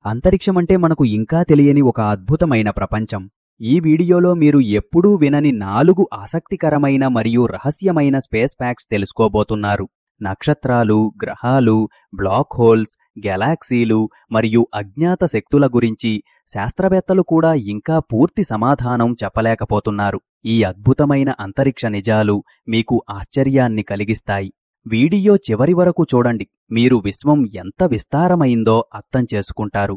అంతరిక్షమంటే మనకు ఇంకా తెలియని ఒక అద్భుతమైన ప్రపంచం. ఈ వీడియోలో మీరు ఎప్పుడూ వినని 4 ఆసక్తికరమైన మరియు రహస్యమైన స్పేస్ ఫ్యాక్ట్స్ తెలుసుకోబోతున్నారు. నక్షత్రాలు, గ్రహాలు, బ్లాక్ హోల్స్, గెలాక్సీలు మరియు అజ్ఞాత శక్తుల గురించి శాస్త్రవేత్తలు కూడా ఇంకా పూర్తి సమాధానం చెప్పలేకపోతున్నారు. ఈ అద్భుతమైన అంతరిక్ష నిజాలు మీకు ఆశ్చర్యాన్ని కలిగిస్తాయి. వీడియో చివరి వరకు చూడండి. మీరు విశ్వం ఎంత విస్తారమైందో అర్థం చేసుకుంటారు.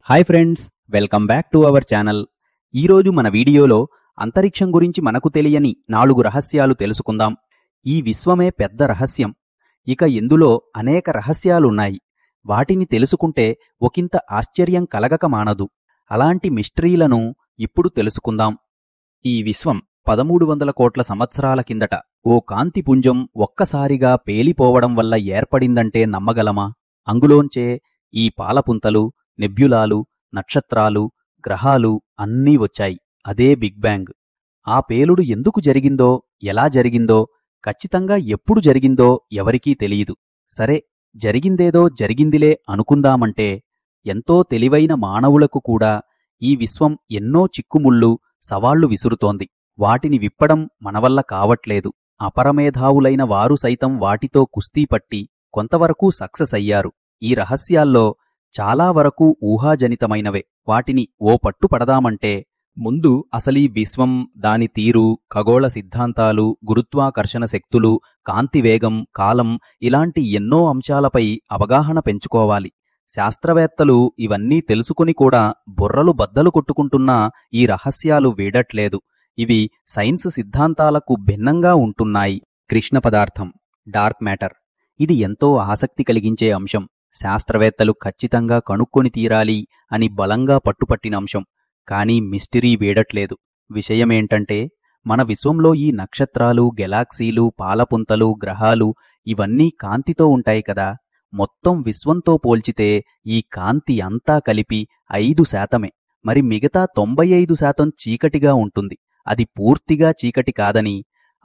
Hi friends, welcome back to our channel. ఈరోజు మన వీడియోలో అంతరిక్షం గురించి మనకు తెలియని 4 రహస్యాలు తెలుసుకుందాం. ఈ విశ్వమే పెద్ద రహస్యం. ఇక ఇందులో అనేక రహస్యాలున్నాయి. వాటిని తెలుసుకుంటే ఒకంత ఆశ్చర్యం కలగక మానదు. అలాంటి మిస్టరీలను ఇప్పుడు తెలుసుకుందాం. ఈ విశ్వం 1300 కోట్ల సంవత్సరాల కిందట ఓ కాంతిపుంజం ఒక్కసారిగా పేలిపోవడం వల్ల ఏర్పడిందంటే నమ్మగలమా? అందులోంచే ఈ పాలపుంతలు, నెబ్యులాలు, నక్షత్రాలు, గ్రహాలు అన్నీ వచ్చాయి. అదే బిగ్ బ్యాంగ్. ఆ పేలుడు ఎందుకు జరిగిందో, ఎలా జరిగిందో, ఖచ్చితంగా ఎప్పుడు జరిగిందో ఎవరికీ తెలియదు. సరే, జరిగిందేదో జరిగిందిలే అనుకుందామంటే ఎంతో తెలివైన మానవులకు కూడా ఈ విశ్వం ఎన్నో చిక్కుముళ్ళు, సవాళ్లు విసురుతోంది. వాటిని విప్పడం మనవల్ల కావట్లేదు. అపరమేధావులైన వారు సైతం వాటితో కుస్తీ పట్టి కొంతవరకు సక్సెస్ అయ్యారు. ఈ రహస్యాల్లో చాలా వరకు ఊహాజనితమైనవే. వాటిని ఓ పట్టు పడదామంటే ముందు అసలీ విశ్వం, దాని తీరు, ఖగోళ సిద్ధాంతాలు, గురుత్వాకర్షణ శక్తులు, కాంతివేగం, కాలం ఇలాంటి ఎన్నో అంశాలపై అవగాహన పెంచుకోవాలి. శాస్త్రవేత్తలు ఇవన్నీ తెలుసుకుని కూడా బుర్రలు బద్దలు కొట్టుకుంటున్నా ఈ రహస్యాలు వీడట్లేదు. ఇవి సైన్స్ సిద్ధాంతాలకు భిన్నంగా ఉంటున్నాయి. కృష్ణ పదార్థం, డార్క్ మ్యాటర్. ఇది ఎంతో ఆసక్తి కలిగించే అంశం. శాస్త్రవేత్తలు ఖచ్చితంగా కనుక్కొని తీరాలి అని బలంగా పట్టుపట్టిన అంశం. కానీ మిస్టరీ వీడట్లేదు. విషయమేంటంటే, మన విశ్వంలో ఈ నక్షత్రాలు, గెలాక్సీలు, పాలపుంతలు, గ్రహాలు ఇవన్నీ కాంతితో ఉంటాయి కదా. మొత్తం విశ్వంతో పోల్చితే ఈ కాంతి అంతా కలిపి 5%. మరి మిగతా 95% చీకటిగా ఉంటుంది. అది పూర్తిగా చీకటి కాదని,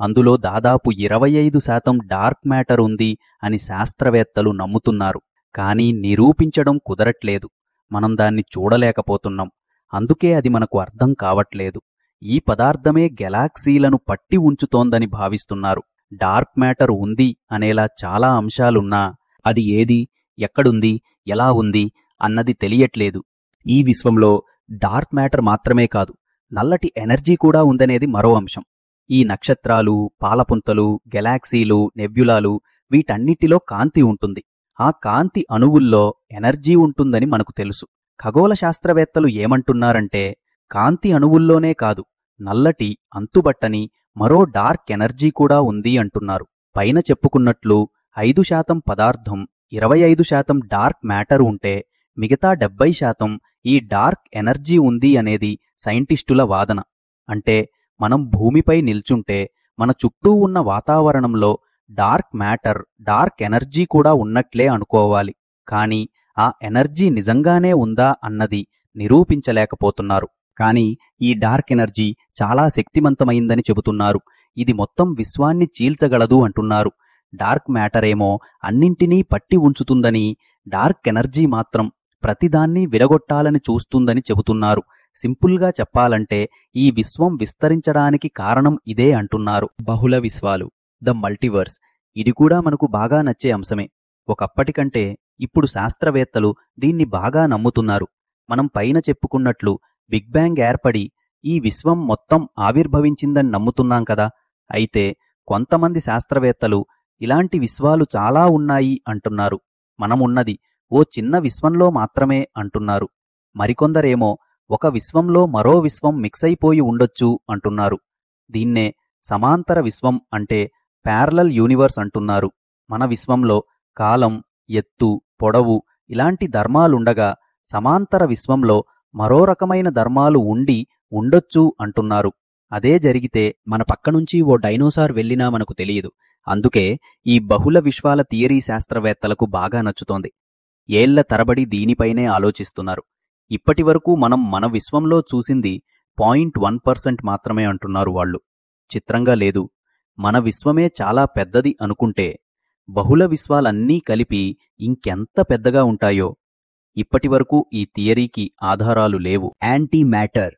అందులో దాదాపు 25% డార్క్ మ్యాటర్ ఉంది అని శాస్త్రవేత్తలు నమ్ముతున్నారు. కానీ నిరూపించడం కుదరట్లేదు. మనం దాన్ని చూడలేకపోతున్నాం. అందుకే అది మనకు అర్థం కావట్లేదు. ఈ పదార్థమే గెలాక్సీలను పట్టి ఉంచుతోందని భావిస్తున్నారు. డార్క్ మ్యాటర్ ఉంది అనేలా చాలా అంశాలున్నా అది ఏది, ఎక్కడుంది, ఎలా ఉంది అన్నది తెలియట్లేదు. ఈ విశ్వంలో డార్క్ మ్యాటర్ మాత్రమే కాదు, నల్లటి ఎనర్జీ కూడా ఉందనేది మరో అంశం. ఈ నక్షత్రాలు, పాలపుంతలు, గెలాక్సీలు, నెబ్యులాలు వీటన్నిటిలో కాంతి ఉంటుంది. ఆ కాంతి అణువుల్లో ఎనర్జీ ఉంటుందని మనకు తెలుసు. ఖగోళ శాస్త్రవేత్తలు ఏమంటున్నారంటే, కాంతి అణువుల్లోనే కాదు, నల్లటి అంతుబట్టని మరో డార్క్ ఎనర్జీ కూడా ఉంది అంటున్నారు. పైన చెప్పుకున్నట్లు 5% పదార్థం, 25% డార్క్ మ్యాటర్ ఉంటే మిగతా 70% ఈ డార్క్ ఎనర్జీ ఉంది అనేది సైంటిస్టుల వాదన. అంటే మనం భూమిపై నిల్చుంటే మన చుట్టూ ఉన్న వాతావరణంలో డార్క్ మ్యాటర్, డార్క్ ఎనర్జీ కూడా ఉన్నట్లే అనుకోవాలి. కానీ ఆ ఎనర్జీ నిజంగానే ఉందా అన్నది నిరూపించలేకపోతున్నారు. కానీ ఈ డార్క్ ఎనర్జీ చాలా శక్తివంతమైందని చెబుతున్నారు. ఇది మొత్తం విశ్వాన్ని చీల్చగలదు అంటున్నారు. డార్క్ మ్యాటర్ ఏమో అన్నింటినీ పట్టి ఉంచుతుందని, డార్క్ ఎనర్జీ మాత్రం ప్రతిదాన్ని విడగొట్టాలని చూస్తుందని చెబుతున్నారు. సింపుల్గా చెప్పాలంటే ఈ విశ్వం విస్తరించడానికి కారణం ఇదే అంటున్నారు. బహుళ విశ్వాలు, ద మల్టీవర్స్. ఇది కూడా మనకు బాగా నచ్చే అంశమే. ఒకప్పటికంటే ఇప్పుడు శాస్త్రవేత్తలు దీన్ని బాగా నమ్ముతున్నారు. మనం పైన చెప్పుకున్నట్లు బిగ్ బ్యాంగ్ ఏర్పడి ఈ విశ్వం మొత్తం ఆవిర్భవించిందని నమ్ముతున్నాం కదా. అయితే కొంతమంది శాస్త్రవేత్తలు ఇలాంటి విశ్వాలు చాలా ఉన్నాయి అంటున్నారు. మనమున్నది ఓ చిన్న విశ్వంలో మాత్రమే అంటున్నారు. మరికొందరేమో ఒక విశ్వంలో మరో విశ్వం మిక్స్ అయిపోయి ఉండొచ్చు అంటున్నారు. దీన్నే సమాంతర విశ్వం అంటే ప్యారలల్ యూనివర్స్ అంటున్నారు. మన విశ్వంలో కాలం, ఎత్తు, పొడవు ఇలాంటి ధర్మాలుండగా సమాంతర విశ్వంలో మరో రకమైన ధర్మాలు ఉండొచ్చు అంటున్నారు. అదే జరిగితే మన పక్కనుంచి ఓ డైనోసార్ వెళ్ళినా మనకు తెలియదు. అందుకే ఈ బహుళ విశ్వాల థియరీ శాస్త్రవేత్తలకు బాగా నచ్చుతోంది. ఏళ్ల తరబడి దీనిపైనే ఆలోచిస్తున్నారు. ఇప్పటివరకు మనం మన విశ్వంలో చూసింది 0.1% మాత్రమే అంటున్నారు వాళ్ళు. చిత్రంగా లేదు. మన విశ్వమే చాలా పెద్దది అనుకుంటే బహుళ విశ్వాలన్నీ కలిపి ఇంకెంత పెద్దగా ఉంటాయో. ఇప్పటివరకు ఈ థియరీకి ఆధారాలు లేవు. Anti matter.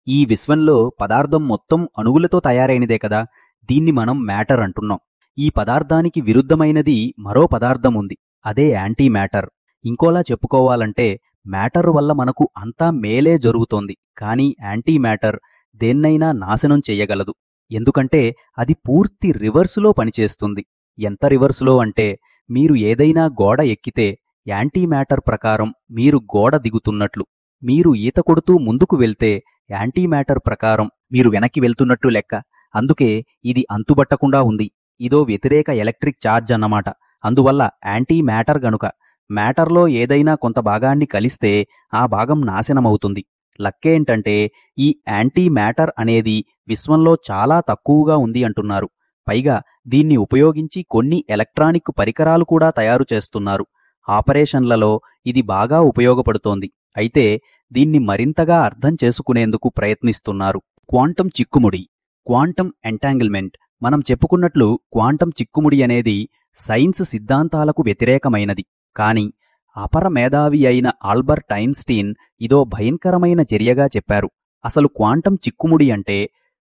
ఈ విశ్వంలో పదార్థం మొత్తం అణువులతో తయారైనదే కదా, దీన్ని మనం మ్యాటర్ అంటున్నాం. ఈ పదార్థానికి విరుద్ధమైనది మరో పదార్థం ఉంది, అదే యాంటీ మ్యాటర్. ఇంకోలా చెప్పుకోవాలంటే మ్యాటర్ వల్ల మనకు అంతా మేలే జరుగుతోంది, కానీ యాంటీ మ్యాటర్ దేన్నైనా నాశనం చెయ్యగలదు. ఎందుకంటే అది పూర్తి రివర్సులో పనిచేస్తుంది. ఎంత రివర్సులో అంటే, మీరు ఏదైనా గోడ ఎక్కితే యాంటీ మ్యాటర్ ప్రకారం మీరు గోడ దిగుతున్నట్లు, మీరు ఈత కొడుతూ ముందుకు వెళ్తే యాంటీ మ్యాటర్ ప్రకారం మీరు వెనక్కి వెళ్తున్నట్టు లెక్క. అందుకే ఇది అంతుబట్టకుండా ఉంది. ఇదో వ్యతిరేక ఎలక్ట్రిక్ ఛార్జ్ అన్నమాట. అందువల్ల యాంటీ మ్యాటర్ గనుక మ్యాటర్లో ఏదైనా కొంత భాగాన్ని కలిస్తే ఆ భాగం నాశనమవుతుంది. లక్కేంటంటే ఈ యాంటీ మ్యాటర్ అనేది విశ్వంలో చాలా తక్కువగా ఉంది అంటున్నారు. పైగా దీన్ని ఉపయోగించి కొన్ని ఎలక్ట్రానిక్ పరికరాలు కూడా తయారు చేస్తున్నారు. ఆపరేషన్లలో ఇది బాగా ఉపయోగపడుతోంది. అయితే దీన్ని మరింతగా అర్థం చేసుకునేందుకు ప్రయత్నిస్తున్నారు. క్వాంటం చిక్కుముడి, క్వాంటం ఎంటాంగిల్మెంట్. మనం చెప్పుకున్నట్లు క్వాంటం చిక్కుముడి అనేది సైన్స్ సిద్ధాంతాలకు వ్యతిరేకమైనది. కాని అపర మేధావి అయిన ఆల్బర్ట్ ఐన్స్టీన్ ఇదో భయంకరమైన చర్యగా చెప్పారు. అసలు క్వాంటం చిక్కుముడి అంటే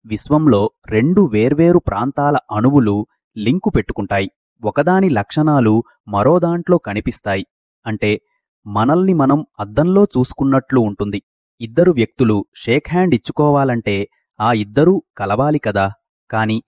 విశ్వంలో రెండు వేర్వేరు ప్రాంతాల అణువులు లింకు పెట్టుకుంటాయి. ఒకదాని లక్షణాలు మరో దాంట్లో కనిపిస్తాయి. అంటే మనల్ని మనం అద్దంలో చూసుకున్నట్లు ఉంటుంది. ఇద్దరు వ్యక్తులు షేక్ హ్యాండ్ ఇచ్చుకోవాలంటే ఆ ఇద్దరూ కలవాలి కదా. కాని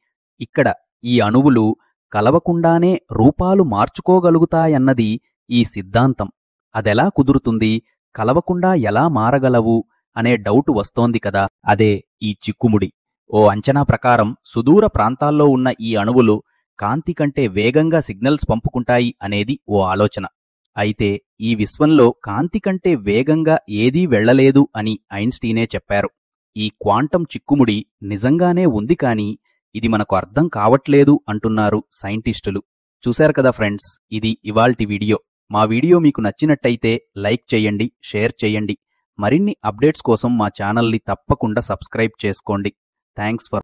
ఇక్కడ ఈ అణువులు కలవకుండానే రూపాలు మార్చుకోగలుగుతాయన్నది ఈ సిద్ధాంతం. అదెలా కుదురుతుంది, కలవకుండా ఎలా మారగలవు అనే డౌట్ వస్తోంది కదా. అదే ఈ చిక్కుముడి. ఓ అంచనా ప్రకారం సుదూర ప్రాంతాల్లో ఉన్న ఈ అణువులు కాంతి కంటే వేగంగా సిగ్నల్స్ పంపుకుంటాయి అనేది ఓ ఆలోచన. అయితే ఈ విశ్వంలో కాంతి కంటే వేగంగా ఏదీ వెళ్లలేదు అని ఐన్స్టీనే చెప్పారు. ఈ క్వాంటం చిక్కుముడి నిజంగానే ఉంది, కానీ ఇది మనకు అర్థం కావట్లేదు అంటున్నారు సైంటిస్టులు. చూశారు కదా ఫ్రెండ్స్, ఇది ఇవాల్టి వీడియో. మా వీడియో మీకు నచ్చినట్టయితే లైక్ చేయండి, షేర్ చేయండి. మరిన్ని అప్డేట్స్ కోసం మా ఛానల్ని తప్పకుండా సబ్స్క్రైబ్ చేసుకోండి. Thanks for